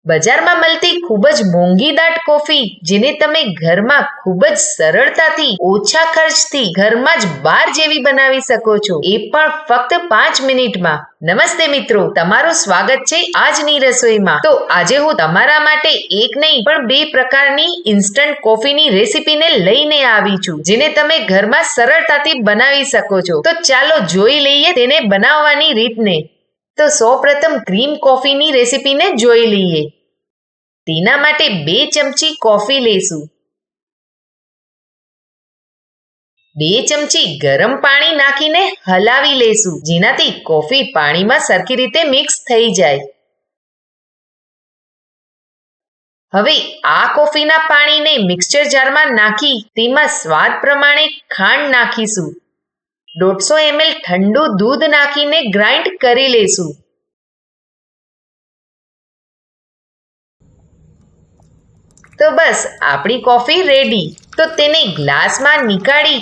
બજારમાં મળતી ખૂબ જ મોંઘી દાટ કોફી જેને તમે ઘરમાં ખૂબ જ સરળતાથી ઓછા ખર્ચથી ઘરમાં જ બાર જેવી બનાવી શકો છો, એ પણ ફક્ત 5 મિનિટમાં. નમસ્તે મિત્રો, તમારું સ્વાગત છે આજની રસોઈમાં. તો આજે હું તમારા માટે એક નહીં પણ 2 પ્રકારની ઇન્સ્ટન્ટ કોફીની રેસીપીને લઈને આવી છું, જેને તમે ઘરમાં સરળતાથી બનાવી શકો છો. તો ચાલો જોઈ લઈએ તેને બનાવવાની રીતને. તો સૌપ્રથમ ક્રીમ કોફીની રેસીપીને જોઈ લઈએ. તેના માટે 2 ચમચી કોફી લેશું. 2 ચમચી ગરમ પાણી નાખીને હલાવી લેશું, જેનાથી કોફી પાણીમાં સરખી રીતે મિક્સ થઈ જાય. હવે આ કોફીના પાણીને મિક્સચર જારમાં નાખી તેમાં સ્વાદ પ્રમાણે ખાંડ નાખીશું. 150 ml ઠંડુ દૂધ નાખીને ગ્રાઇન્ડ કરી લેશું. તો બસ આપણી કોફી રેડી. તો તેને ગ્લાસમાં નીકાળી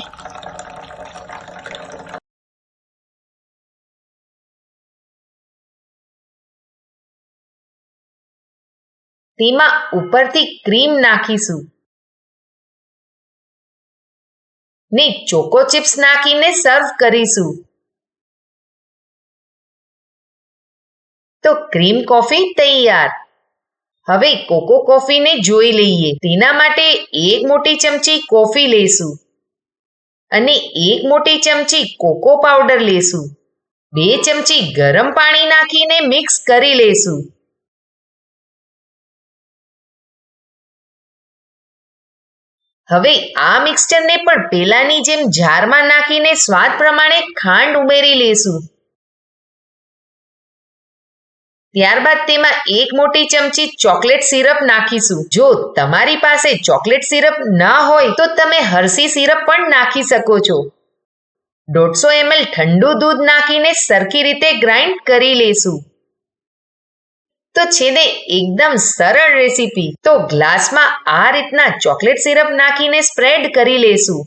તેમાં ઉપરથી ક્રીમ નાખીશું ને ચોકો ચિપ્સ નાખીને સર્વ કરીશું. તો ક્રીમ કોફી તૈયાર. હવે કોકો કોફીને જોઈ લઈએ. તેના માટે 1 મોટી ચમચી કોફી લેશું અને 1 મોટી ચમચી કોકો પાવડર લેશું. 2 ચમચી ગરમ પાણી નાખીને મિક્સ કરી લેશું. હવે આ મિક્સચરને પણ પહેલાની જેમ જારમાં નાખીને સ્વાદ પ્રમાણે ખાંડ ઉમેરી લેશું. ત્યારબાદ તેમાં 1 મોટી ચમચી ચોકલેટ સિરપ નાખીશું. જો તમારી પાસે ચોકલેટ સિરપ ના હોય તો તમે હર્શી સિરપ પણ નાખી શકો છો. 150 ml ઠંડુ દૂધ નાખીને સરખી રીતે ગ્રાઇન્ડ કરી લેશું. તો છે ને એકદમ સરળ રેસીપી. તો ગ્લાસમાં આ રીતના ચોકલેટ સિરપ નાખીને સ્પ્રેડ કરી લેશું.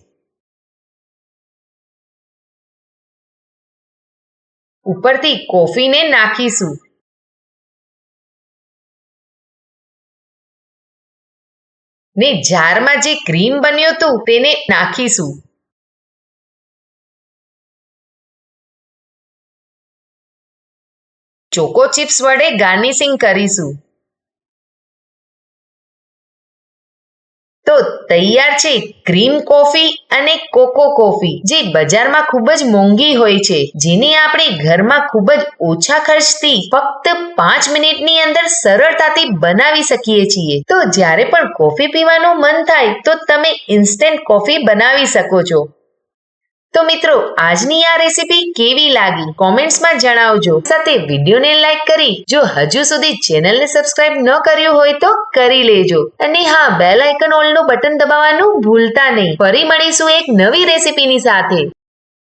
ઉપરથી કોફીને નાખીશું ને જારમાં જે ક્રીમ બન્યું હતું તેને નાખીશું. ચોકો ચિપ્સ વડે ગાર્નિશિંગ કરીશું. તો તૈયાર છે ક્રીમ કોફી અને કોકો કોફી, જે બજારમાં ખૂબ જ મોંઘી હોય છે, જેને આપણે ઘરમાં ખૂબ જ ઓછા ખર્ચથી ફક્ત 5 મિનિટની અંદર સરળતાથી બનાવી શકીએ છીએ. તો જ્યારે પણ કોફી પીવાનું મન થાય તો તમે ઇન્સ્ટન્ટ કોફી બનાવી શકો છો. તો મિત્રો, આજની આ રેસીપી કેવી લાગી કોમેન્ટ્સમાં જણાવજો. સાથે વિડીયોને લાઈક કરી જો હજુ સુધી ચેનલને સબસ્ક્રાઇબ ન કર્યું હોય તો કરી લેજો. અને હા, બેલ આઇકન ઓલનું બટન દબાવવાનું ભૂલતા નહીં. ફરી મળીશું એક નવી રેસીપીની સાથે.